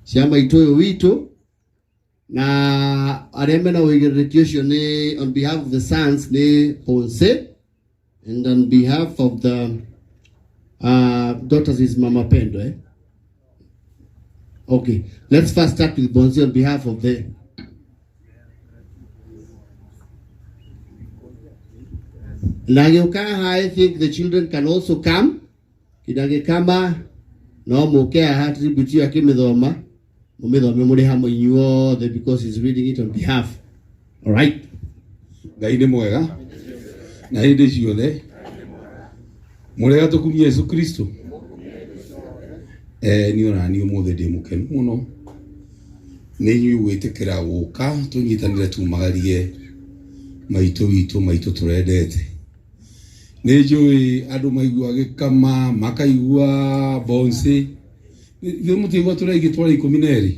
ciama itoyo wito na areme na wigiriki ucio ni on behalf of the sons ni Ponce, and on behalf of the daughters is Mama Pendo. Okay, let's first start with Ponce on behalf of the Nageuka. I think the children can also come. Kidage kama no mokea hatributi ya kimedhoma mumedhome muri hamwe inyuothe because he's reading it on behalf. All right. Ngai ni mwega na hindi ciothe murega tukumia Yesu Kristo. Ni ona ni umuthe ndi mukenu muno ni nyu gwitikira guka tunyitanire tumagarie maitu turendete. Ni njui andu maigua gikama makaigua Ponce ni mutigwa turegi twari 12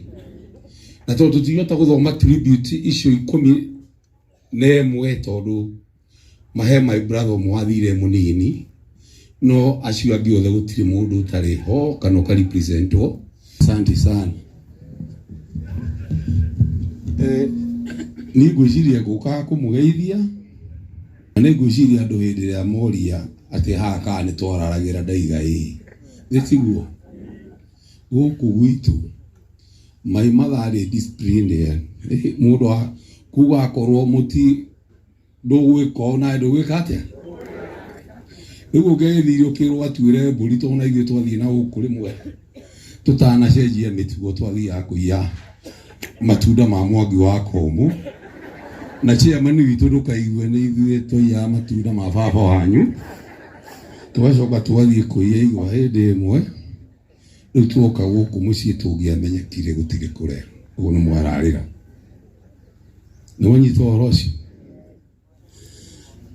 na tondu tutigota guthoma tribute icio 11 tondu mahe my brother mwathire munini no acio angi othe gutiri mundu tari ho kana ka representwo. Asante sana. Ni gwiciria guka kumugeithia na gwiciria andu hindi ya moria ati haka ni twararagira ndaiga thitiguo guku gwitu my mother is disciplined mundu kuga akorwo muti ndugwiko na ndugwika atia nigu ngeithirio kirwo atwire mburi tona ithuĩ twathie na guku rimwe tutanacenjia mitugo twathia kuiya matunda ma mwangi wa komu na chairman witu ndukaigue ni ithuĩ tũiya matunda ma baba wanyu tugacoka twathie kuiya igwa hindi imwe riu tuoka guku mucii tungiamenyekire gutire kure uguo ni mwararira ni wanyita ũhoro ũcio.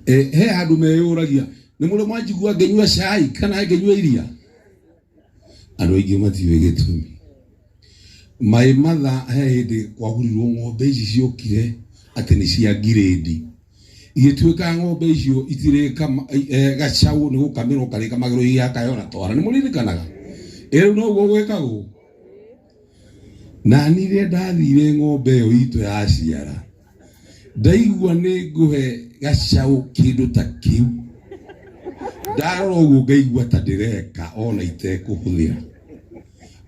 He andu meyuragia ni muri mwanjigua ngenyua cai kana ngenyua iria andu aingi matiwe gitumi. My mother he hindi kwagurirwo ng'ombe ici ciokire ati ni cia grade igituika ng'ombe icio itire kama gacau ni gukamirwo karika magiro igakayona twara ni muririkanaga ero no gwekago na nire ndathire ng'ombe yo itu ya ciara ndaigua ni nguhe gacau kindu ta kiu ndarora uguo ngaigua ta ndireka ona itekuhuthira.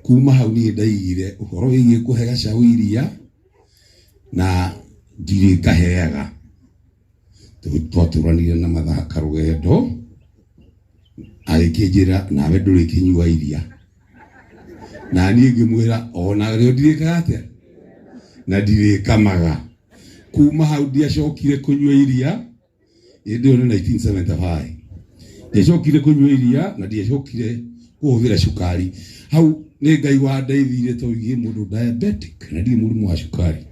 Kuma hau ni ndaigire uhoro wigie kuhe gacau iria na ndire kaheaga twaturanire na mathaka rugendo arikinjira nawe nduri kinyua iria na niĩ ngĩmwĩra ona rĩo ndirĩkaga atĩa na ndirĩkamaga. Kuma hau ndiacokire kũnyua iria hĩndĩ ĩyo nĩ 1975 ndiacokire kũnyua iria na ndiacokire kũhũthĩra cukari. Hau nĩ Ngai wandeithire tũigie mũndũ diabetic na ndirĩ mũrimũ wa cukari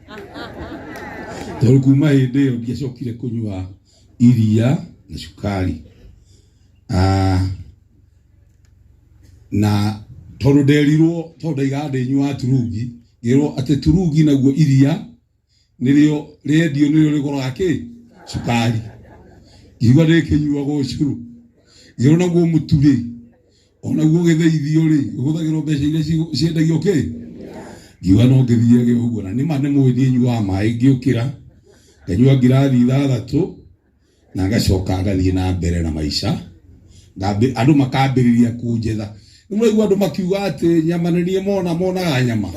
tondũ kuma hĩndĩ ĩyo ndiacokire kũnyua iria na cukari. Na tondu nderirwo tondu ndaiga ndinyua turungi ngirwo ati turungi naguo iria nirio rendio nirio rigoroga ki cukari igwa ndikinyua go curu ngirwo naguo muturi onaguo githaithio ri uhuthagirwo mbeca iria ciendagio ki ngiuga no ngithiege uguo na nima ni mwini nyua mai ngiukira nganyua ngirathi 3 na ngacoka ngathie na mbere na maisha andu makambiriria kunjetha. Nimuraigua andu makiuga ati nyamanenie monaga nyama.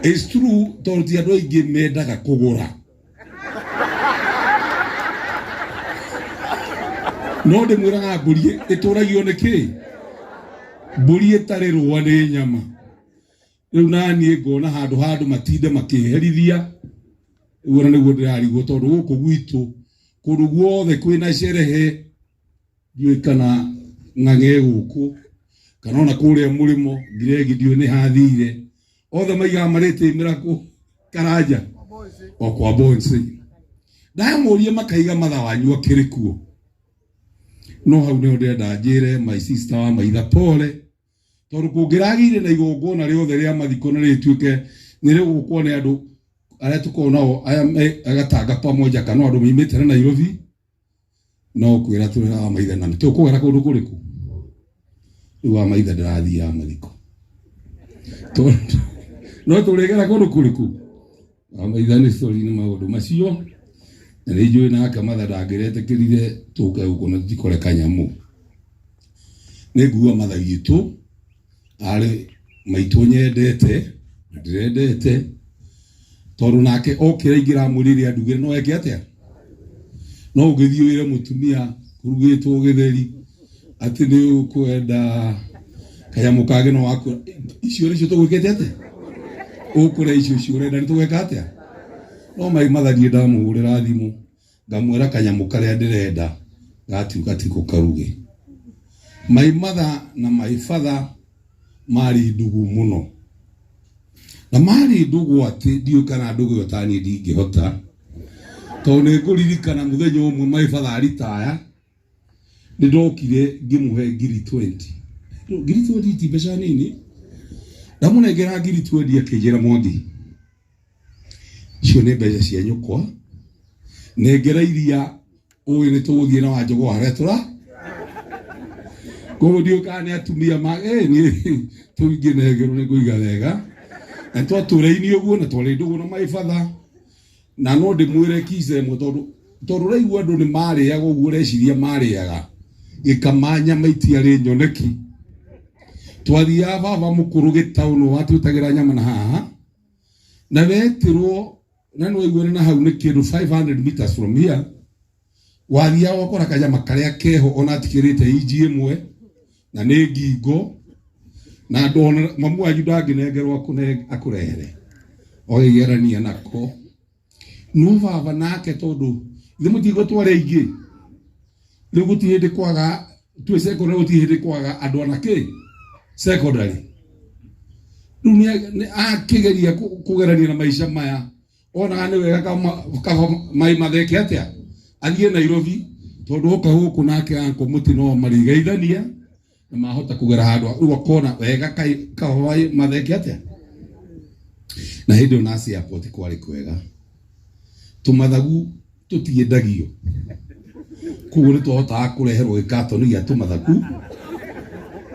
It's true tondu ti andu aingi mendaga kugura no ndimwiraga mburi ituragio niki mburi itari rwa ni nyama. Riu nani ngona handu matinde makiherithia uguo niguo ndirarigwo tondu guku gwitu kundu guothe kwina sherehe ndiui kana ng'ang'e guku kana ona kuria murimo ngiregi ndiui ni hathire othe maiga marite miraku karanja o kwa Ponce ndamurie makaiga matha wanyu akirikuo no hau ni ndenda njire my sister wa maitha pole tondu kungiragire na igongona riothe ria mathiko na rituike ni rigukwo ni andu aria tukona o agatanga pamoja kana andu mimite na Nairobi no kwira turega wa maitha na tukugera kundu kuriku wa maitha ndirathia mathiko tondu no turegera kundu kuriku amaithani story ni maundu macio na rijo na kamatha ndangirete kirire tuke uko na tikore kanyamu negua matha gitu ari maitu nyendete ndirendete toru nake okira ingira muriri andugire no eke atia no ugithio ire mutumia kurugitwo githeri ati ni ukwenda kanyamu kage no wako icio ricio tugwikete ate ukure icio cio urenda ni tugweka atia no mai mathanie ndamuhurira thimu ngamwira kanyamu karia ndirenda gatuka tiko karuge mai matha na mai father mari ndugu muno na mari ndugu ati ndio kana ndugu yotani ndingihota to ne nguririkana muthenya umwe mai father aritaya ndokire ngimuhe ngiri 20 ngiri 20 ti mbeca nini ndamunengera ngiri 20 akijira Mwangi cio nĩ mbeca cia nyũkwa nengera iria ũĩ nĩ tũgũthiĩ na Wanjũgũ harĩa tũra koguo ndioka nĩ atumia nĩ tũngĩnengerwo nĩ kũiga wega na twatũra-inĩ ũguo na twarĩ ndũgũ na mai father na no ndĩmwĩre kica ĩmwe tondũ raigua andũ nĩ marĩaga ũguo reciria marĩaga gĩkamanya maitiarĩ nyoneki twathiaga baba mũkũrũ gĩtaũnũ watwĩtagĩra nyama na haha na wetirwo na no igwere na hau nĩ kĩndũ 500 meters from here wathiaga wakora kanyama karĩa keho ona tikĩrĩte inji ĩmwe na nĩ ngingo na ndona mamu wanyu ndangĩnengerwo akũrehere oigerania nako no baba nake tondũ ithe mũtingo tware ingĩ rĩu gũtirĩ hĩndĩ kwaga twĩ secondary gũtirĩ hĩndĩ kwaga andũ anake secondary rĩu nĩ akĩgeria kũgerania na maica maya ona nĩ wega kaba mai matheke atia athiĩ Nairobi tondũ oka gũkũ nake anko mũtino marigeithania na mahota kũgera handũ rĩu akona wega kaba matheke atia na hĩndĩ ona airport kwarĩ kwega tũmathagu tũtiendagio koguo nĩ twahotaga kũreherwo gĩkatoni gĩa tũmathagu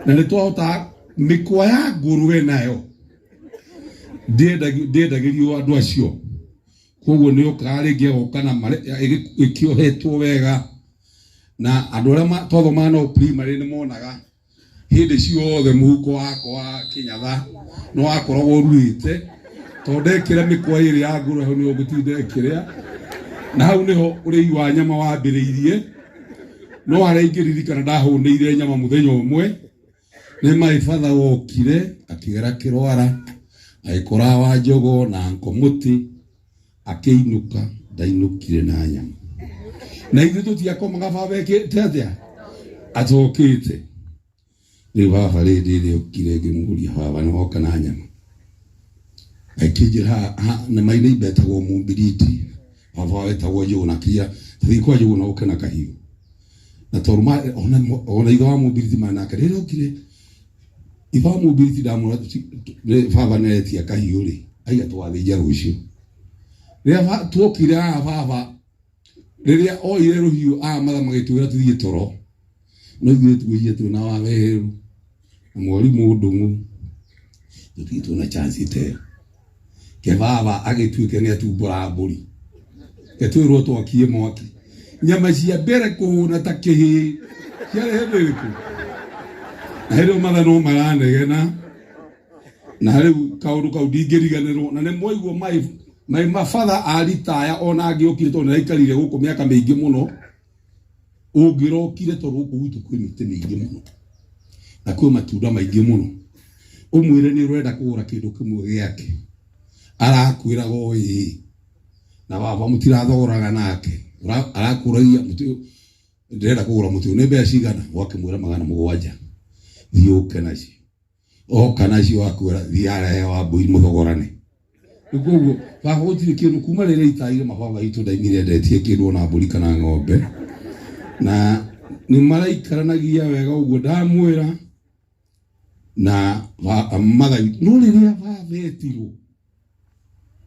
na nĩ twahotaga mĩkwa ya ngũrwe nayo ndĩendagĩrio andũ acio koguo nĩ okaga rĩngĩ agoka na ĩkĩohetwo wega na andũ arĩa twathomaga no primary nĩ monaga hĩndĩ ciothe mũhuko wakwa wa kĩnyatha nĩ wakoragwo ũrurĩte tondũ ndekĩra mĩkwa ĩrĩ ya ngũrwe hau nĩho ngũtinda ĩkĩrĩa na hau nĩho ũrĩi wa nyama wambĩrĩirie no harĩa ingĩririkana ndahũnĩire nyama mũthenya ũmwe nĩ mai father wokire akĩgera kĩrwara agĩkora Wanjũgũ na anko mũti akĩinũka ndainũkire na nyama na ithuĩ tũtiakomaga baba ekĩte atĩa atokĩte rĩu baba rĩndĩ okire ngĩmũria baba nĩ woka na nyama akĩnjĩra na mai nĩ betagwo Mũmbiriti baba wetagwo Njũgũ na kia thiĩ kwa Njũgũ na ũke na kahiũ na tondũ ona ithe wa Mũmbiriti manake rĩrĩa okire ithe wa Mũmbiriti ndamwĩra baba nĩetia kahiũ rĩ aiga twathĩnja rũciũ rĩrĩa tuokire baba rĩrĩa oire rũhiũ matha magĩtwĩra tũthiĩ toro no ithuĩ tũgũithie twĩna Waweru na mwarimũ Ndung'u tũthiĩ twĩna chance te ke baba agĩtuĩke nĩ atumbũra mbũri getwĩrwo twakie mwaki nyama cia mbere kũhũna ta kĩhĩ ciarĩ hĩndĩ ĩrĩkũ na hĩndĩ matha no maranegena na rĩu kaũndũ kau ndingĩriganĩrwo na nĩ mwaigua mai mabatha aritaya ona angĩokire tondũ nĩaikarire gũkũ mĩaka mĩingĩ mũno ũngĩrokire tondũ gũkũ gwitũ kwĩ mĩtĩ mĩingĩ mũno na kwĩ matunda maingĩ mũno ũmwĩre nĩ ũrenda kũgũra kĩndũ kĩmwe gĩake arakwĩraga ĩĩ na baba mũtirathogoraga nake arakũragia mũtĩ ndĩrenda kũgũra mũtĩ nĩ mbeca cigana wakĩmwĩra 700 thiĩ ũke nacio oka nacio akwĩra thiĩ arehe Wambũi mũthogorane koguo baba gũtirĩ kĩndũ kuma rĩrĩa itaire mababa itũ ndaimire ndetie kĩndũ ona mbũri kana ng'ombe na nĩ maraikaranagia wega ũguo ndamwĩra na matha no rĩrĩa baba etirwo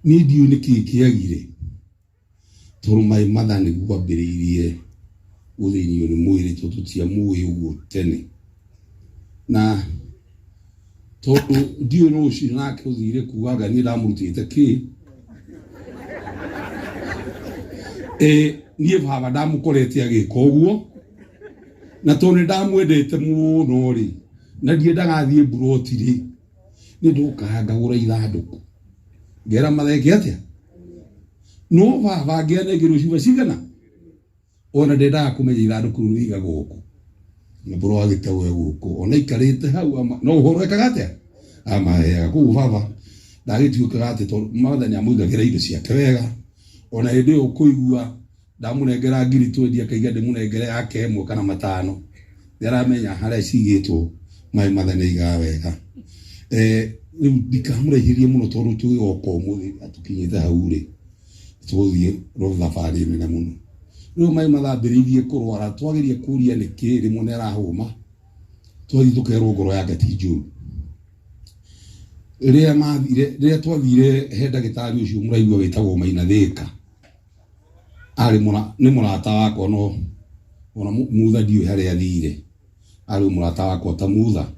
niĩ ndiũĩ nĩkĩ kĩagire tondũ mai matha nĩguo ambĩrĩirie gũthĩnio nĩ mwĩrĩ tondũ tũtiamũĩ ũguo tene na tondu ndio no ucio nake uthire kuaga ni ndamurutite ki nie baba ndamukorete agika uguo na tondu ndamwendete muno ri na ndiendaga thie buroti ri ni ndukaga ngagura ithanduku ngera matheke atia no baba ngianengirwo ciuba cigana ona ndendaga kumenya ithanduku riga guku na bro agitawe guku ona ikarite hau no uhoro ekaga atia amaega ku baba ndagituikaga ati tondu mathenya muigagira indo ciake wega ona hindi ukuigua ndamunengera ngiri 20 akaiga ndimunengere yake 1 kana 5 ndaramenya haria cigitwo mai mathenya iga wega riu ndikamurahirie muno tondu tugoka umuthi atukinyite hau ri tuthie ro thabari nene muno riu mai mathambiririe kurwara twagirie kuria niki rimwe nerahuma twathi tukerwo ngoro yake ti njuru riria twathire he ndagitari ucio muraigua witagwo Maina Thika ari ni murata wakwa no ona mutha ndiu haria athire ari murata wakwa ta mutha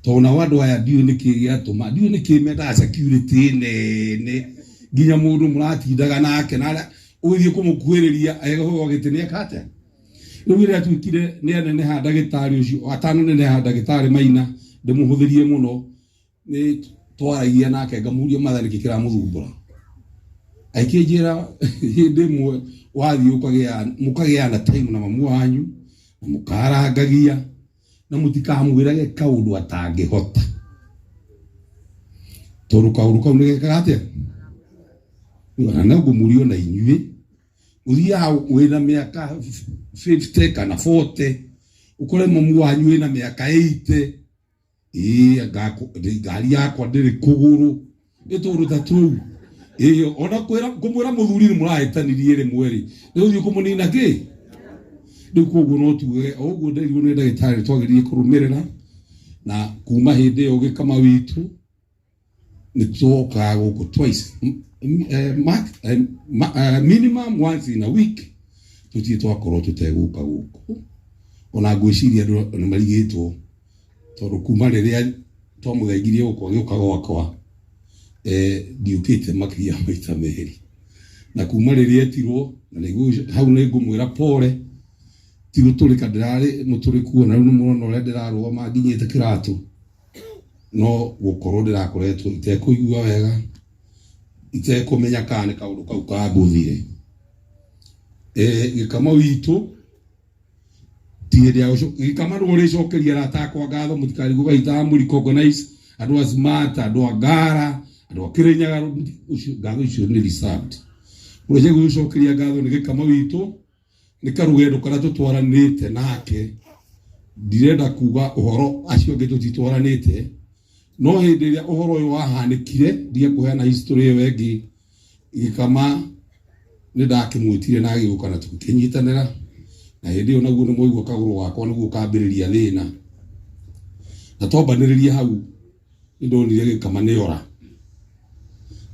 tona wandu aya ndiu niki giatuma ndiu niki menda security nene nginya mundu muratindaga nake na uthie kumukuhiriria eho gitinia kate riu ria twikire ni anene ha ndagitari ucio atano nene ha ndagitari Maina ndimuhuthirie muno ni twaragia nake ngamuria mathani kikira muthumbura aikinjira hindi mwe wathi mukagiana time na mamu wanyu na mukarangagia na mutikamwirage kaundu atangihota toruka nigekaga atia na ngumurio na inyui uthia wina miaka 50 kana 40 ukore mamu wanyu wina miaka 80 ngari yakwa ndiri kuguru ituruta tu ona kumwira muthuri ni murahitanirie ri mweri ni uthio kumunina ki ndi kuguo no tuge oguo ndirwo ni ndagitari twagirie kurumirira na kuma hindi yo gikama witu ni twoka guku twice minimum once in a week tutie twakorwo tuteguka guku ona ngwiciria ni marigitwo tondu kuma riria twamuthengirie guku giuka gwakwa ndiukite makiria maita meri na kuma riria etirwo na niguo hau ni ngumwira pole ti guturika ndirari muturiku na riu muno ore ndirarwo manginyite kiratu no gukorwo ndirakoretwo itekuigua wega itekumenya kana kaundu kau kaguthire gikama witu tiria gikama ruri cokeria ratakwa ngatho mutikari gugaita muri recognize andu smart andu agara andu akirinyaga ucio ngatho icio ni reserved urege gucokeria ngatho ni gikama witu ni karugendo kana tutwaranite nake ndirenda kuga uhoro acio ngi tutitwaranite no hindi iria uhoro uyu wahanikire ndie kuheana history iyo wengi gikama ni ndakimwitire na agiguka na tukinyitanira na hindi iyo naguo ni moigwa kaguru wakwa niguo kambiriria thina na twambaniriria hau indonire gikama ni ora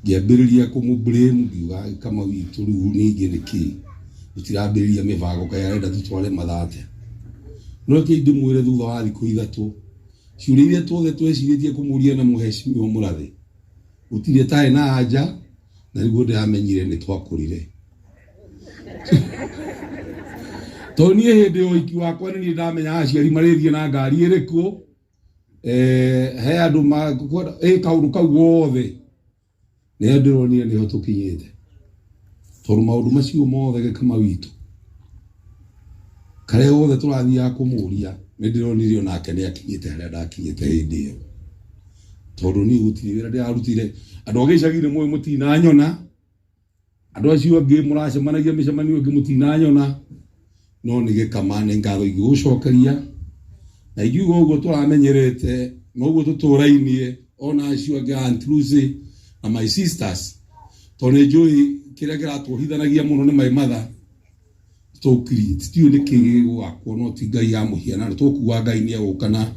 ngiambiriria kumublame ngiuga kama witu riu ningi niki tutirambiriria mibango kaya arenda tutware mathate no kindi mwire thutha wa thiku ithatu ciuria tuothe tweciritie kumuria na muheshimiwa Murathe utire tae na haja na niguo ndiramenyire ni twakurire toni hindi yo iki wakwa ni ndamenya aciari marithie na ngari iriku he andu makwenda kaundu kau wothe ni ndironire ni ho tukinyite tondu maundu macio mothe gikama witu kare wothe turathia kumuria ni ndironire onake ni akinyite haria ndakinyite hindi iyo tondu ni gutire wira ndirarutire andu agicagire mwe mutina nyona andu acio angi muracemanagia micemanio angi mutina nyona no ni gikama ni ngatho igucokeria na igiuga uguo turamenyerete no uguo tuturainie ona acio angi antrusi na my sisters tondu njui kiria kiratuhithanagia muno ni mai matha tukiri tiu ni kigigo akwo no ti ngai ya muhiana na tukuwa ngai ni agukana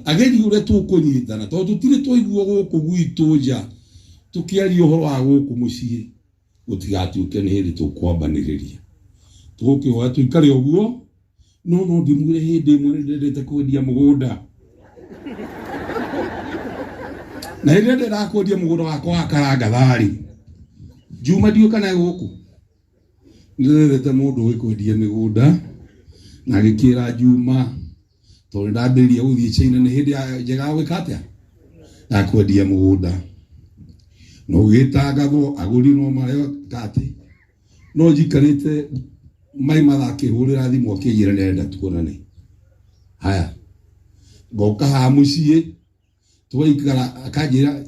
ageni ure tukunyitana tondu tutire twaigua guku gwitu nja tukiaria uhoro wa guku mucii gutigatuke ni hindi tukwambaniriria tugukiwa tuikare uguo no ndimwire hindi imwe ndendete kwendia mugunda Na ile ndĩrakwendia mũgũnda wakwa wa karanga thari. Juma ndio kana gũkũ. Nĩrete mũndũ wĩkwendia mĩgũnda na agĩkĩra Juma tondũ ndambĩrĩria gũthiĩ China nĩ hĩndĩ njega gwĩka atĩa ya kwendia mũgũnda. No gĩtangathwo agũri no mareo kati. No njikarĩte mai mathakĩhũrĩra thimũ akĩnjĩra nĩarenda tuonane. Haya. Ngoka ha mũciĩ twaikara akanjĩra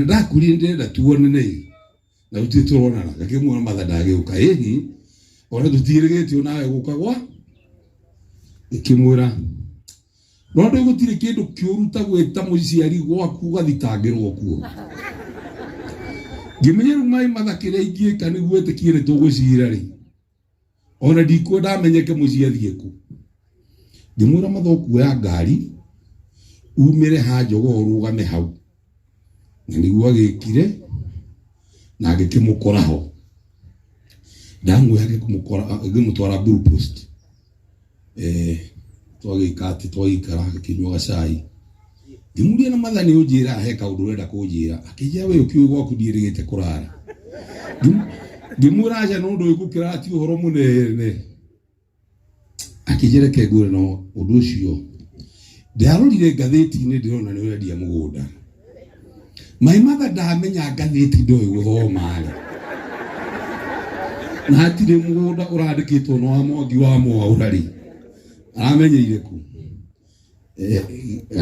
ndakurire ndĩrenda tuonane. Na uti turonana gakĩmwona matha ndagĩũka ĩhi ona tũtiĩrĩgĩtio nawe gũka gwa ikĩmwĩra no ndĩ gũtirĩ kĩndũ kĩũru ta gwĩta mũciari gwaku gathitangĩrwo kuo. Ngĩmenyerwo mai mathakĩrĩa ingĩka nĩguo ĩtĩkie nĩ tũgũcira rĩ ona ndikwenda amenyeke mũciĩ athiĩ kũ. Ngĩmwĩra matha ũkuoya ngari umĩre ha Njogoo ũrũgame hau. Na nĩguo agĩkire na agĩkĩmũkora ho. Ndamwĩra ngĩmũtwara Blue Post. Twagĩikara akĩnyua gacai. Ngĩmũria na matha nĩ ũnjĩra he kaũndũ ũrenda kũnjĩra. Akĩnjĩra we ũkĩũĩ gwaku ndiĩrĩgĩte kũrara. Ngĩmwĩra aca no ndũĩ gũkĩra ti ũhoro mũnene. Akĩnjĩra reke ngwĩre no ũndũ ũcio. Ndarorire ngathĩti-inĩ ndĩrona nĩ ũrendia mũgũnda. Mai matha ndamenya ngathĩti ndoĩ gũthoma rĩ. Na hatirĩ mũgũnda ũrandĩkĩtwo no wa Mwangi wa Mwaũra rĩ. Aramenyeire ku.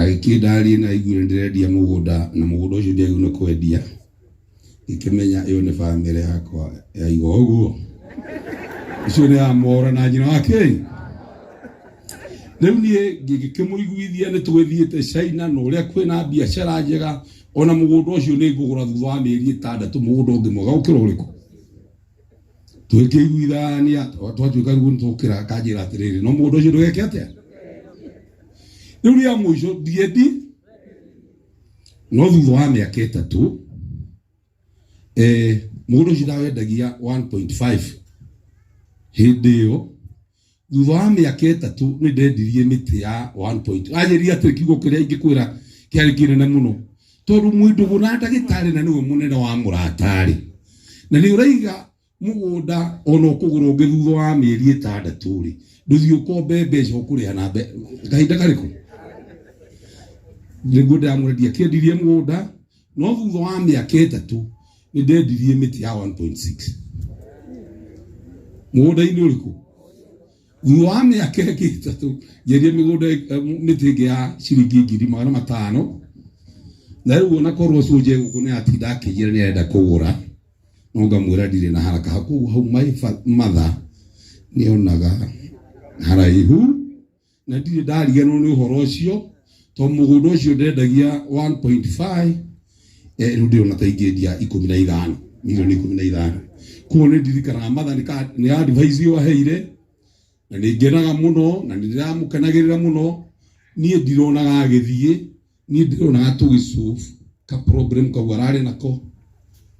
Agĩkĩndaria na aiguire ndĩrendia mũgũnda na mũgũnda ũcio ndiagĩrĩirwo nĩ kwendia. Ngĩkĩmenya ĩyo nĩ bamĩrĩ yakwa yaigua ũguo. Ũcio nĩ ya Mwaũra na nyina wake. Rĩu niĩ ngĩkĩmũiguithia nĩ tũgĩthiĩte China na ũrĩa kwĩna biacara njega ona mũgũnda ũcio nĩ ngũgũra thutha wa mĩeri 6 mũgũnda ũngĩ mwega gũkĩra ũrĩkũ. Twĩkĩiguithania twatuĩka rĩu nĩtũkĩra akanjĩra atĩrĩrĩ no mũgũnda ũcio ndũgeke atĩa. Rĩu rĩa mũico ndiendi no thutha wa mĩaka 3 mũgũnda ũcio ndawendagia 1.5 hĩndĩ ĩyo. Thutha wa mĩaka 3 nĩ ndendirie mĩtĩ ya 1. Anjĩria atĩ kiugo kĩrĩa ingĩkwĩra kĩarĩ kĩnene mũno tondũ mwĩndũgũ na ndagĩtarĩ na nĩwe mũnene wa mũratarĩ. Na nĩ ũraiga mũgũnda ona ũkũgũra ũngĩ thutha wa mĩeri 6 rĩ ndũthiĩ ũkombe mbeca ũkũrĩha na kahinda karĩkũ. Nĩguo ndamwendia kĩendirie mũgũnda no thutha wa mĩaka 3 nĩ ndendirie mĩtĩ ya 1.6 mũgũnda-inĩ ũrĩkũ. Thutha wa mĩaka 3 nyendia mĩgũnda mĩtĩ ĩngĩ ya ciringi 500,000. Na rĩu ona korwo cũnje gũkũ nĩ atinda akĩnjĩra nĩ arenda kũgũra no ngamwĩra ndirĩ na haraka. Hau mai matha nĩonaga haraihu na ndirĩ ndariganĩrwo nĩ ũhoro ũcio tondũ mũgũnda ũcio ndendagia 1.5 rĩu ndĩrona ta ingĩendia 15 milioni 15. Kuo nĩ ndirikanaga matha nĩ advice ĩyo aheire na nĩ ngenaga mũno na nĩ ndĩramũkenagĩrĩra mũno. Niĩ ndironaga agĩthiĩ niĩ ndironaga tũgĩsolve ka problem kau ararĩ nako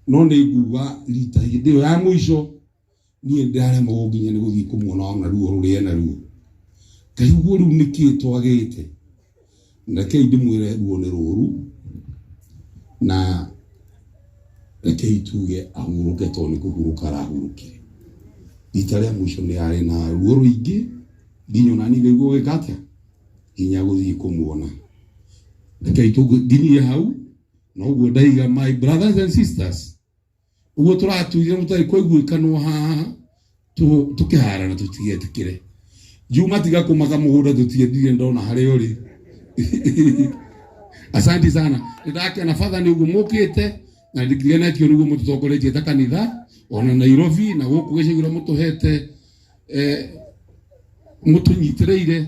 no nĩ nguga rita hĩndĩ ĩyo ya mũico niĩ ndaremagwo nginya nĩ gũthiĩ kũmuona ona ruo rũrĩa na ruo. Ngaigua rĩu nĩkĩ twagĩte rekei ndĩmwĩre ruo nĩ rũru na rekei tuge ahurũke tondũ nĩ kũhurũka arahurũkire. Rita rĩa mũico nĩ arĩ na ruo rũingĩ nginya ona niĩ ngaigua gwĩka atĩa nginya gũthiĩ kũmuona. Rekei tũnginyie hau na ũguo ndaiga my brothers and sisters ũguo tũratuire mũtarĩ kũiguĩkanwo haha tũkĩharana tũtigetĩkĩre. Juma tiga kũmaka mũgũnda tũtiendire ndona harĩa ũrĩ. Asante sana. Ndakena father nĩ ũguo mũkĩte na ndikĩgenetio nĩguo mũtũtongoretie ta kanitha ona Nairobi na gũkũ gĩcigĩro mũtũhete mũtũnyitĩrĩire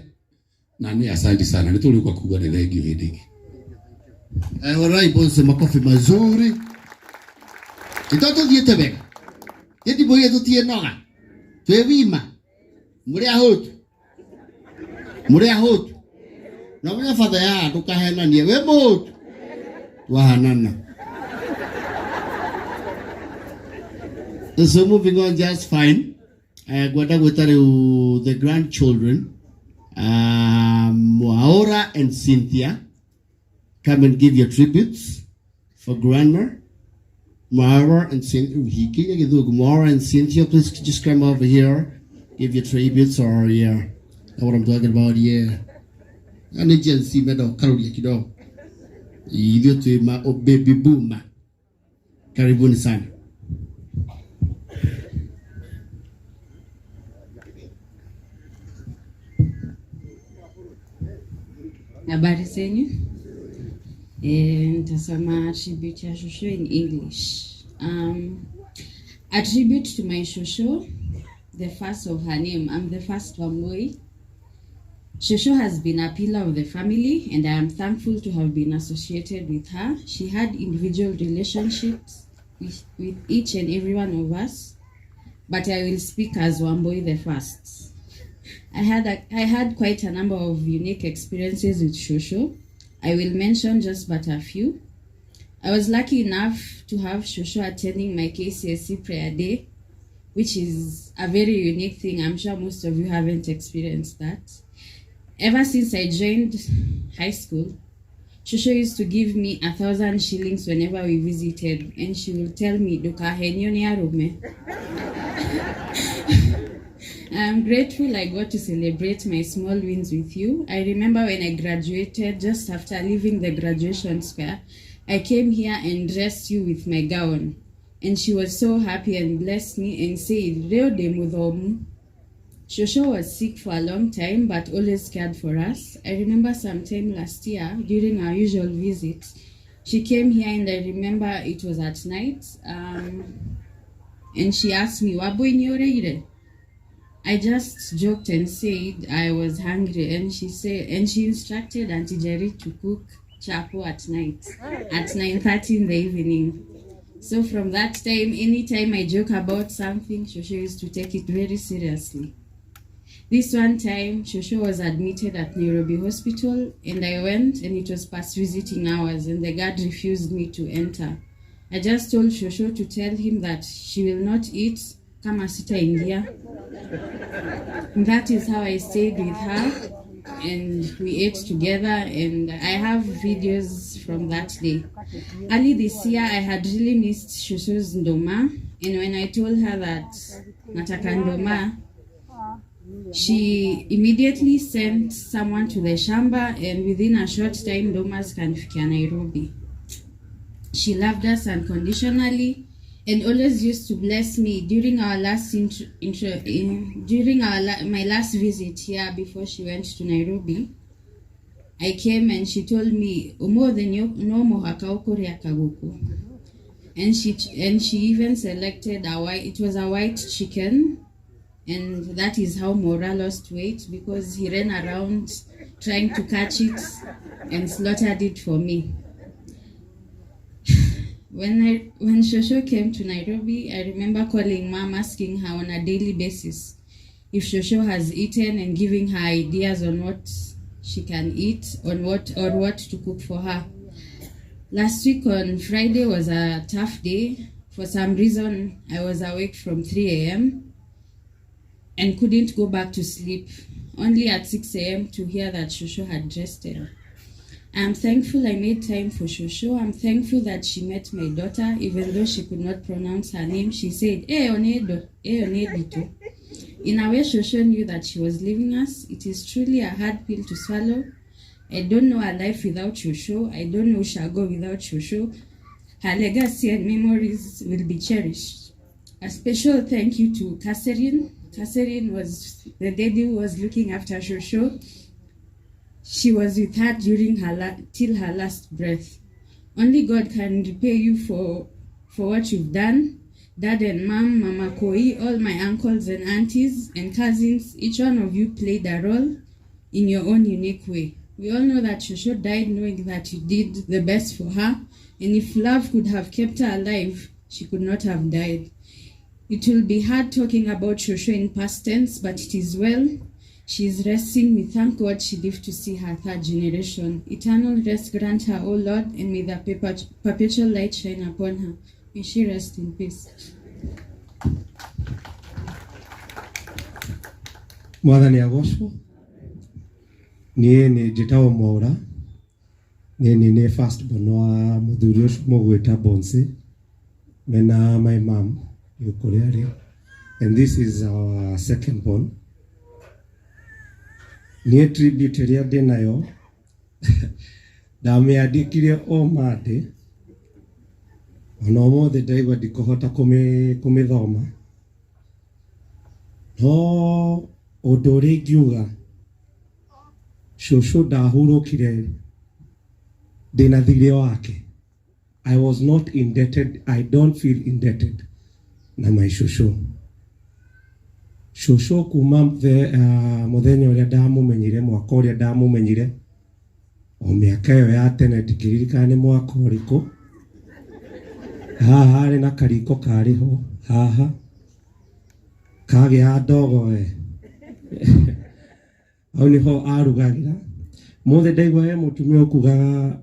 na nĩ asante sana. Nĩ tũrĩũka kuga nĩ thengio hĩndĩ ĩngĩ. Alright, bonse makofi mazuri. Itoto thiete wega. Yeti boye tutie noga. Twewima. Muri ahotu. Na mwana father ya tukahenania we motu. Wahanana. So moving on just fine. Gwada gwetare the grandchildren. Mwaura and Cynthia. Come and give your tributes. for grandma, Mara and Cynthia. Mara and Cynthia, please just come over here, give your tributes, or yeah, know what I'm talking about, yeah. I need you to see me though, Karoli, you know. You to my baby boom, Karibuni sana. Habari zenyu. Nitasoma tribute ya Shosho in English. A tribute to my Shosho, the first of her name. I'm the first Wambui. Shosho has been a pillar of the family, and I am thankful to have been associated with her. She had individual relationships with each and every one of us, but I will speak as Wambui the first. I had quite a number of unique experiences with Shosho. I will mention just but a few. I was lucky enough to have Shosho attending my KCSE prayer day, which is a very unique thing. I'm sure most of you haven't experienced that. Ever since I joined high school, Shosho used to give me 1,000 shillings whenever we visited, and she will tell me, "Duka henyo ni arume." I'm grateful I got to celebrate my small wins with you. I remember when I graduated, just after leaving the graduation square, I came here and dressed you with my gown. And she was so happy and blessed me and said, "Reo de mudhomu." Shosho was sick for a long time, but always cared for us. I remember sometime last year, during our usual visit, she came here and I remember it was at night. And she asked me, "Wabo inyoreire?" I just joked and said I was hungry, and she instructed Auntie Jerry to cook chapo at night at 9:30 in the evening. So from that time, anytime I joke about something, Shosho used to take it very seriously. This one time, Shosho was admitted at Nairobi Hospital, and I went, and it was past visiting hours, and the guard refused me to enter. I just told Shosho to tell him that she will not eat kama sitaingia. That is how I stayed with her, and we ate together, and I have videos from that day. Early this year, I had really missed Shosho's ndoma, and when I told her that nataka ndoma, she immediately sent someone to the shamba, and within a short time, ndomas kanifikia Nairobi. She loved us unconditionally, and always used to bless me during our last my last visit here before she went to Nairobi. I came and she told me, "Umo the no mohaka ukuri akaguku." And she even selected it was a white chicken, and that is how Mora lost weight, because he ran around trying to catch it and slaughtered it for me. When Shosho came to Nairobi, I remember calling Mom, asking her on a daily basis if Shosho has eaten and giving her ideas on what she can eat, or what to cook for her. Last week on Friday was a tough day. For some reason, I was awake from 3 a.m. and couldn't go back to sleep, only at 6 a.m. to hear that Shosho had rested. I'm thankful I made time for Shosho. I'm thankful that she met my daughter, even though she could not pronounce her name. She said, Onedito. In a way, Shosho knew that she was leaving us. It is truly a hard pill to swallow. I don't know a life without Shosho. I don't know Ushago without Shosho. Her legacy and memories will be cherished. A special thank you to Catherine. Catherine was the lady who was looking after Shosho. She was with her during till her last breath. Only God can repay you for what you've done. Dad and Mom, Mama Koi, all my uncles and aunties and cousins, each one of you played a role in your own unique way. We all know that Shosho died knowing that you did the best for her, and if love could have kept her alive, she could not have died. It will be hard talking about Shosho in past tense, but it is well. She is resting. We thank God she lived to see her third generation. Eternal rest grant her, O Lord, and may the perpetual light shine upon her. May she rest in peace. Mwathani agocwo. Niĩ nĩ njĩtagwo Mwaura, nĩ first born wa mũthuri ũcio mũgwĩta Bonse mena my mom yukuria, and this is our second born. Nĩ tribute ĩrĩa ndĩ nayo ndamĩandĩkire o Monday, ona ũmũthĩ ndaigua ndikũhota kũmĩthoma, no ũndũ ũrĩa ingiuga cũcũ ndahurũkire ndĩna thirĩ wake. I was not indebted, I don't feel indebted na my cũcũ. Cũcũ kuma mũthenya ũrĩa ndamũmenyire, mwaka ũrĩa ndamũmenyire, o mĩaka ĩyo ya tene ndingĩririkana nĩ mwaka ũrĩkũ. Haha harĩ na kariko karĩho haha kagĩa ndogo we hau nĩho arugagĩra. Mũthĩ ndaigua he mũtumia ũkugaga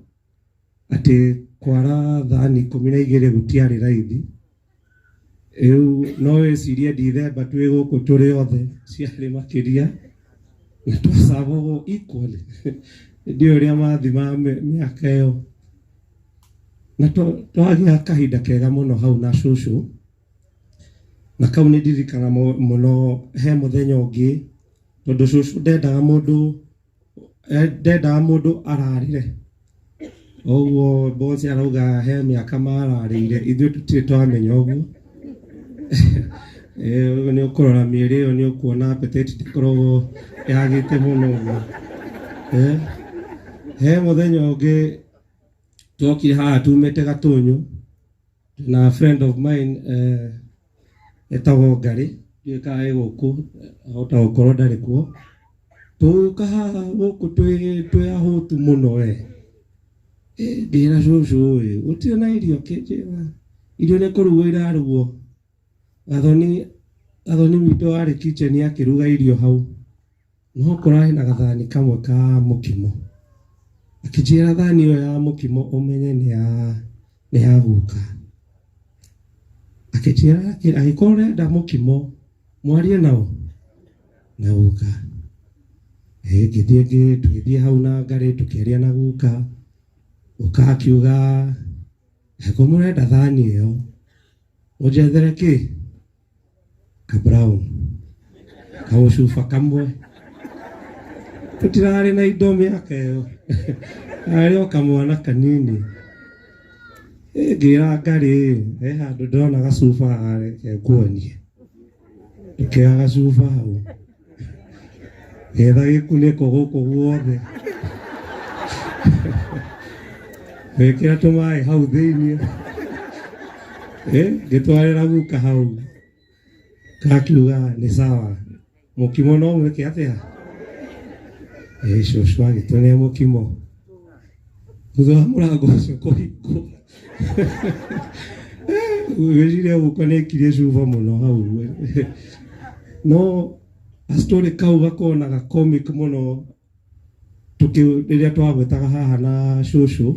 atĩ kwara thani 12 gũtiarĩ raithi. Rĩu no wĩcirie Ndithemba twĩ gũkũ tũrĩ othe ciarĩ makĩria na twacabagwo equally. Ndiũ ũrĩa mathima mĩaka ĩyo, na twagĩa kahinda kega mũno hau na cũcũ, na kau nĩ ndirikana mũno. He mũthenya ũngĩ, tondũ cũcũ ndendaga mũndũ ararĩre, ũguo Bonse arauga he mĩaka mararĩire, ithuĩ tũtirĩ twamenya ũguo. Nĩ ũkũrora mĩĩrĩ ĩyo nĩ ũkuona appetite ndĩkoragwo yagĩte mũno ũguo. He mũthenya ũngĩ twokire haha tumĩte Gatũnyũ na friend of mine etagwo Ngarĩ, ndiũĩ kana ĩ gũkũ, ahota gũkorwo ndarĩ kuo. Tũgĩũka haha gũkũ twĩ ahũtu mũno we, ngĩra cũcũ ũyũ gũtirĩ na irio, kĩnjĩra irio nĩ kũrugwo irarugwo. Gathoni witũ warĩ kitchen akĩruga irio hau, no kũrarĩ na gathani kamwe ka mũkimo. Akĩnjĩra thani ĩyo ya mũkimo ũmenye nĩ ya guka. Akĩnjĩra agĩkorwo ũrenda mũkimo mwarie nao na guka. Tũgĩthiĩ hau na Ngarĩ tũkĩaria na guka, guka akiuga heko mũrenda thani ĩyo mũnjethere kĩ ka brown kamũcuba kamwe. Tũtirarĩ na indo mĩaka ĩyo, arĩ o kamwana kanini. Ngĩra Ngarĩ he handũ ndona gacuba reke nguonie. Tũkĩoya gacuba hau, getha gĩkunĩko gũkũ guothe, gwĩkĩra tũmaĩ hau thĩiniĩ, ngĩtwarĩra guka hau. Gakiuga nĩ sawa, mũkimo no mwĩke atĩa? Cũcũ agĩtũnea mũkimo, thutha wa mũrango ũcio kũhingwo. Gwĩciria guka nĩekirie cuba mũno hau. No gastorĩ kau gakoragwo na gacomic mũno. Rĩrĩa twagwĩtaga haha na cũcũ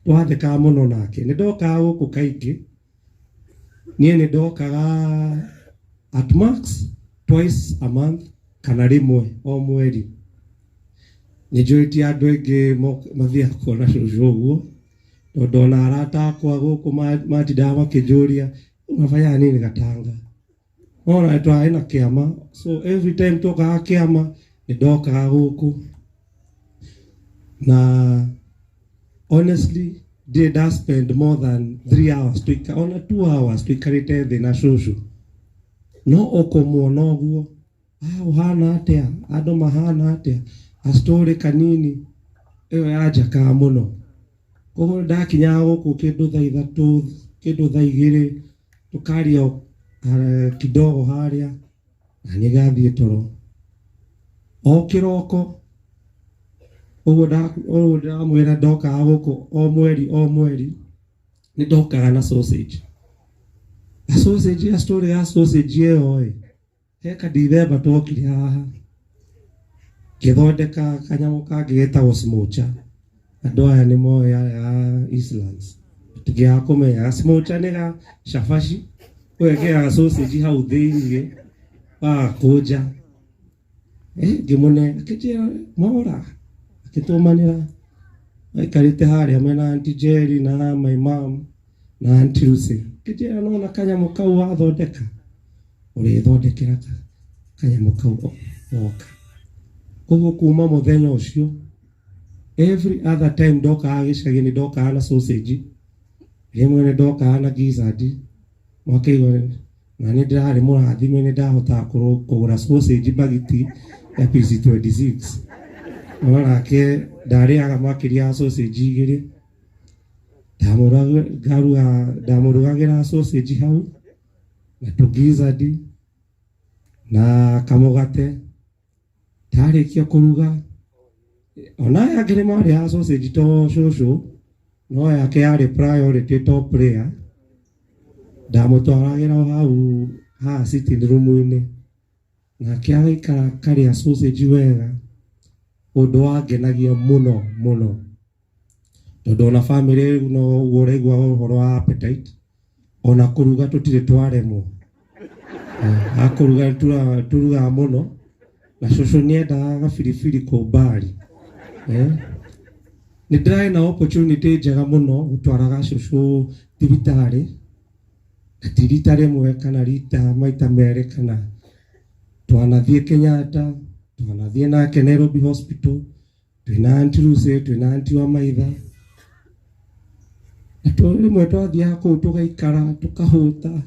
twathekaga mũno nake. Nĩ ndokaga gũkũ kaingĩ, niĩ nĩ ndokaga at max twice a month kana rĩmwe o mweri. Nĩ njũĩ ti andũ aingĩ mathiaga kuona cũcũ ũguo, tondũ ona arata akwa gũkũ matindaga makĩnjũria unafanya nini Gatanga. Ona twarĩ na kĩama, so every time twokaga kĩama nĩ ndokaga gũkũ. Na honestly did I spend more than 3 hours ona 2 hours tũikarĩte thĩ na cũcũ. No ũkũmuona ũguo, ũhana atĩa, andũ mahana atĩa, gastorĩ kanini, ĩyo yanjakaga mũno. Koguo ndakinyaga gũkũ kĩndũ thaa 3, kĩndũ thaa 2, tũkaria kidogo harĩa na nĩ gathiĩ toro. O kĩroko ũguo ndamwĩra ndokaga gũkũ o mweri nĩ ndokaga na sausage. Sausage ya story ya sausage ĩyo he Ndithemba twokire haha ngĩthondeka kanyamũ kangĩ getagwo smocha. Andũ aya nĩ moĩ ya Eastlands, tũtigiaga kũmenya. Smocha nĩ ga cabaci, ũgekĩra sausage hau thĩiniĩ wagakũnja. Ngĩmũne akĩnjĩra mora, akĩtũmanĩra aikarite haria mena Auntie Jerry na my mom na Auntie Lucy. Kijera no na kanyamu kau wathondeka. Uri thondekera kanyamu kau oka. Koguo kuma muthenya ucio every other time ndoka gicagini ndoka na sausage. Rimwe ni ndoka na gizzard. Mwakeiwa na ni ndirari murathime ni ndahota kugura sausage bagiti ya piece 26. Nake ndariaga makiria sausage igiri. Ndamurugagira sausage hau na gizzard na kamugate. Ndarikia kuruga ona yagire mari ya sausage to shushu no yake yari priority top player. Ndamutwaragira hau sitting room-ini na kiagaikara karia sausage wega undu wangenagia muno tondu na family no uregwa uhoro wa appetite ona kuruga tutire twaremwo akuruga turuga muno na shushu niendaga firifiri kumbari ni ndai na opportunity njega muno gutwaraga shushu thibitari ati rita rimwe kana rita maita mere kana twanathie Kenyatta twanathie nake Nairobi Hospital twina Auntie Lucy twina Auntie wa maitha rimwe twathia kuu tugaikara tukahuta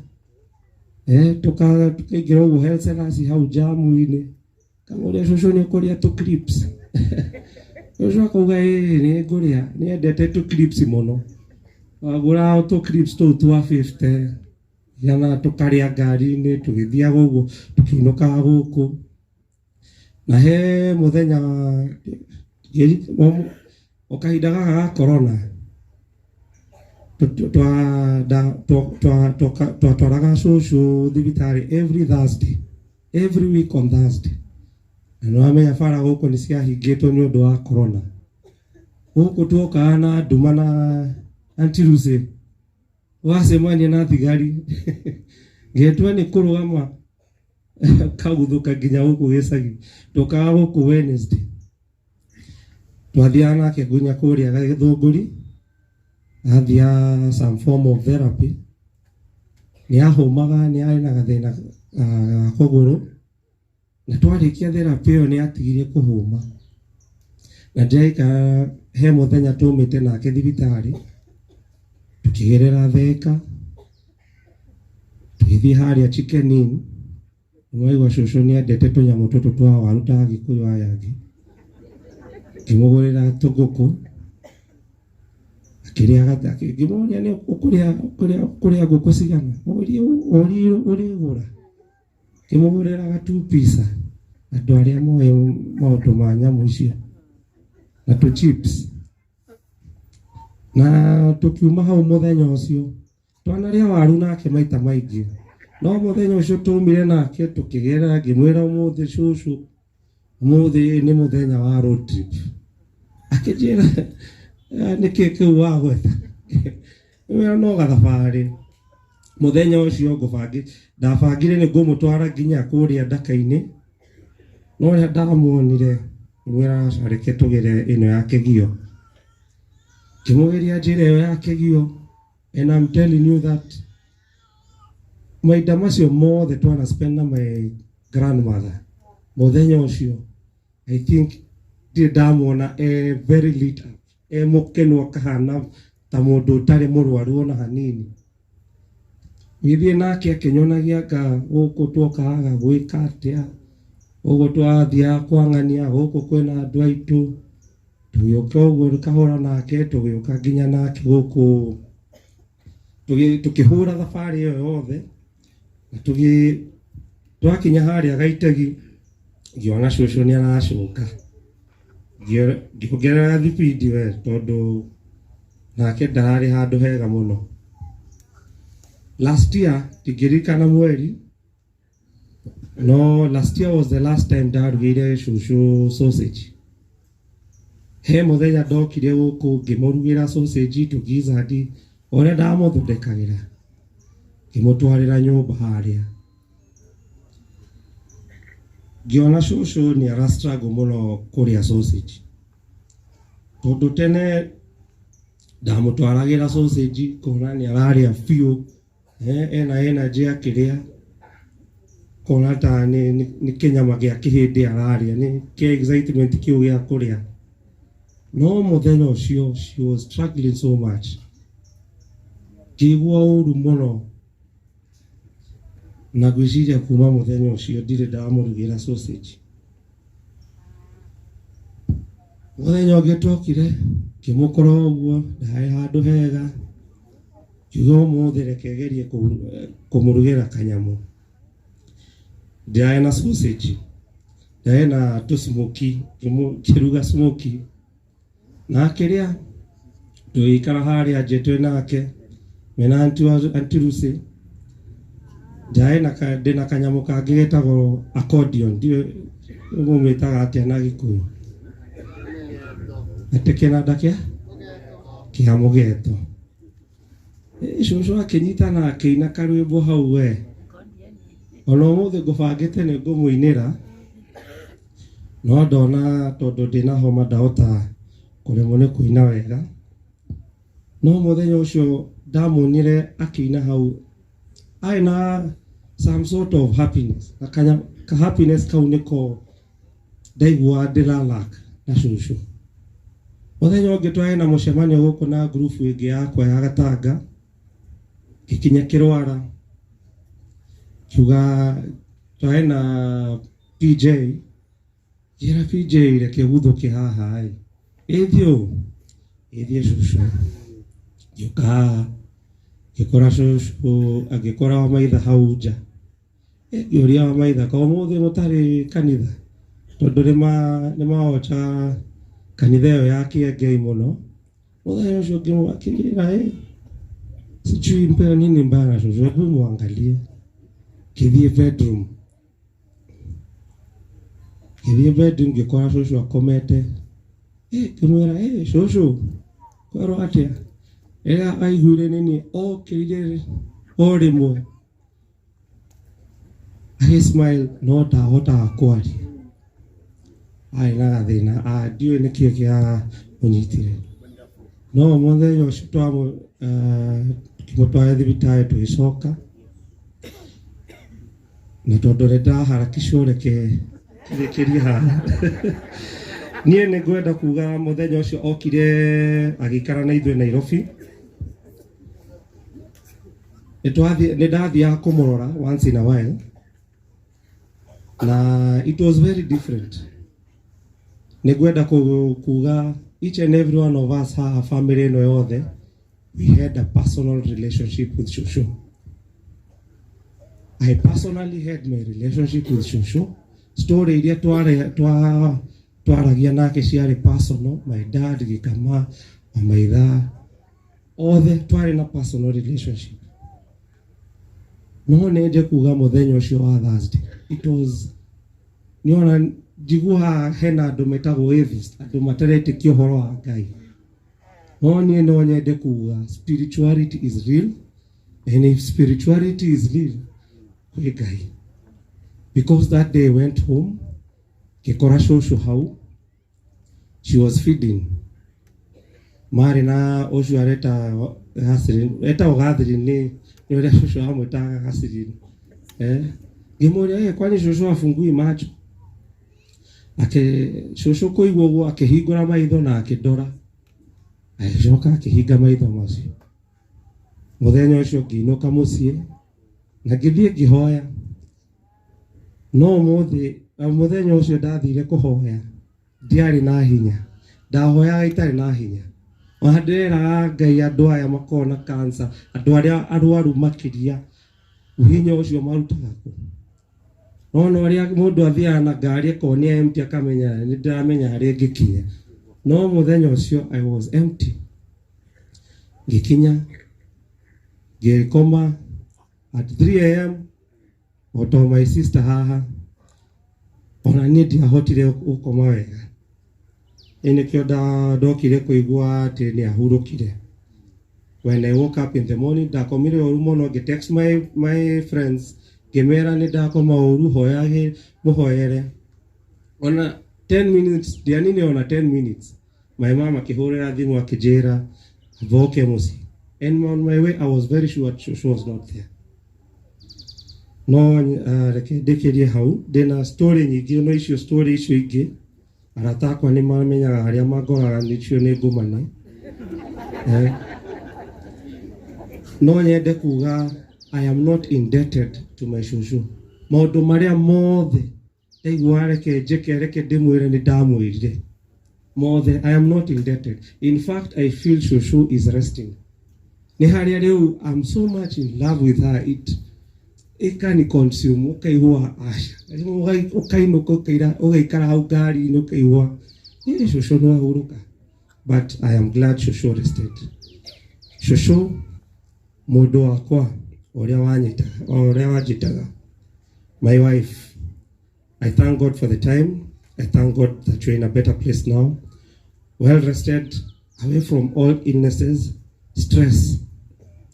tukaingira uguo health service hau jamu-ini kamuria shushu ni kuria tu clips shushu akauga ni nguria ni endete tu clips muno agura tu clips tu 250 yana tukaria ngari-ini tugithia gugu tukiinuka guku na he muthenya okahinda gaka ga corona twatwaraga shushu thibitari every week on Thursday na nwamenya bara guku ni ciahingitwo ni undu wa corona guku tuokaa na nduma na Auntie Lucy wacemania na thigari ngetwa ni kurugama kaguthuka nginya guku gicagi tukaga guku Wednesday twathia nake gunya kuria Githunguri athia some form of therapy ni ahumaga ni ari na gathina kuguru na twarikia therapy yo ni atigire kuhuma na ndaika he muthenya tumite nake thibitari tukigerera Thika tugithi haria Chicken Inn mwaigua shushu ni endete tunyamu tutu twa waruta Gikuyu ayangi kimugurira tuguku akiria gata kimuria ni ukuria guku cigana uri gura kimugurira ga 2 pizza andu aria moe maundu ma nyamu icio na tu chips na tukiuma hau muthenya ucio twanaria waru nake maita maingi no muthenya ucio tumire nake tukigera ngimwira umuthi shushu umuthi ni muthenya wa road trip akijira niki kiu wa gweta we no gathabari muthenya ucio ngubangi ndabangire ni ngumutwara nginya kuria ndaka-ini no ria ndamuonire mwira areke tugire ino ya Kegio kimugeria njira iyo ya Kegio and I'm telling you that maita macio mothe twana spend na my grandmother muthenya ucio I think ndamuona very lit up mukeno kahana ta mundu utari murwaru ona hanini githie nake akinyonagia nga guku twokaga gwika atia uguo twathia kwang'ania guku kwina andu aitu tugiuka uguo kahora nake tugiuka nginya nake guku tukihura thabari iyo yothe twakinya haria Gaitegi ngiona shushu ni aracuka ngiongerera thibidi we tondu nake ndarari handu hega muno last year tigirikana mweri no last year was the last time ndarugire shushu sausage he muthenya ndokire guku ngimurugira sausage to gizzard ore ndamuthondekagira ngimutwarira nyumba haria ngiona shushu ni ara struggle muno kuria sausage tondu tene ndamutwaragira sausage kona ni araria biu ena energy akiria kona ta ni kinyama gia kihindi araria ni ke excitement kiu gia kuria no muthenya ucio she was struggling so much kigwa uru muno na gwiciria kuma muthenya ucio ndire ndamurugira sausage muthenya ungi twokire kimukora uguo ndae handu hega kiugo muthe rekegerie kumurugira kanyamu ndae na sausage ndae na tu smoky kiruga smoky na kiria tuikara haria jetwe nake mena antirusi ndae na kanyamu kangi getagwo accordion ndiwe mumwitaga atia na Gikuyu atekena dakia kia mugeto shushu akinyitana akina karwimbo hau we ono muthe ngubangite ni ngumuinira no ndona tondu ndina homa ndahota kuremwo ni kuina wega no muthenya ucio ndamunire akiina hau aina some sort of happiness akanya ka happiness kau niko ndaigua ndiralaka na shushu muthenya ungi twae na mucemanio guku na group ingi yakwa ya Gatanga gikinya Kirwara kiuga twae na PJ gira PJ reke guthuke haha ithio shushu yuka gikora shushu agikora wa maitha hau nja yuria wa maitha ko muthi mutari kanitha tondu ni maocha kanitha yo yake Ngai muno muthenya ucio ngimwakirira sijui mpeo nini mbaya shushu hebu muangalie kithie bedroom ngikora shushu akomete kimwera shushu kwaro atia era aiguire nini kirire rimwe I smile no ndahota kwaria na gathina ndiwe nikio kia unyitire no muthenya ucio kimutware thibitari tugicoka na tondu ndaharakicwo reke kiria haha nie ni ngwenda kuga muthenya ucio okire agikara na ithuĩ Nairobi ni ndathia kumurora once in a while na it was very different ni ngwenda kuga each and every one of us haha family ino yothe we had a personal relationship with Shushu. I personally had my relationship with Shushu. Story iria twaragia nake ciarĩ personal. My dad gikama maitha othe twari na personal relationship. No nende kuga muthenya ucio wa Thursday it was niona jigua hena andu metagwo atheist andu mataretikio horo wa Ngai no nie no nyende kuga spirituality is real and if spirituality is real kwi Ngai because that day I went home gikora shushu hau she was feeding mari na ucio areta hasirin eta ogathirin ni ule shushu amwitaga hasirin gimuria kwani shushu afungui macho ake shushu kuigwa guo akihingura maitho na akidora ajoka akihinga maitho macio muthenya ucio nginuka mucii na ngithie ngihoya no muthenya ucio ndathire kuhoya ndiari na hinya ndahoya itari na hinya wandera Ngai andu aya makona cancer andu aria arwaru makiria hinya ucio marutaga ku no aria mundu athia na ngari akonia empty akamenya ni ndiramenya hari ngikinya no muthenya ucio I was empty gikinya ngikoma at 3 am oto my sister haha ona ni ndiahotire gukoma wega kio ndokire kuigua ati ni ahurukire when I woke up in the morning ndakomire oru muno text my friends gemera ni ndakoma oru hoyage muhoyere ona 10 minutes dianini ona 10 minutes my mom akihurira thimu akijira voke musi. And on my way I was very sure she was not there. No reke dekerie hau dena story nyingi no icio story icio ingi aratakwa ni mamenyaga haria magoraga nicio ni ngumana. No nyende kuga I am not indebted to my shushu. Maundu maria mothe ndaigua reke njeke reke ndimwire ni ndamwirire mothe I am not indebted. In fact I feel shushu is resting. Ni haria riu I'm so much in love with her it can consume ukaigua asha ukainuka ugaikara hau ngari ino ukaigua ni shushu no ahuruka. But I am glad shushu rested. Shushu mundu wakwa oria wanjitaga my wife, I thank God for the time. I thank God that you're in a better place now, well rested, away from all illnesses, stress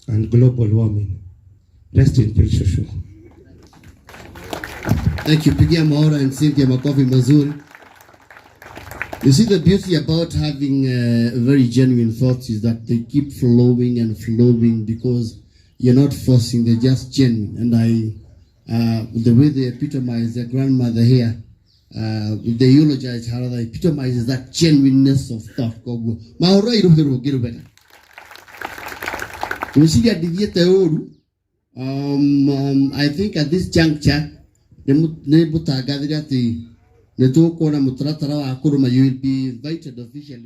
and global warming. Rest in peace, Shushu. Thank you, Pigia Maura and Cynthia Makofi mazuri. You see, the beauty about having very genuine thoughts is that they keep flowing and flowing because you're not forcing, they're just genuine. And the way they epitomize their grandmother here, they eulogize her, they epitomizes that genuineness of thought. Maura iruhiru girubeka. Umesikia diviete oru. I think at this juncture, ne butagadiri ati ne tuko na mutaratara wa kuruma, you will be invited officially.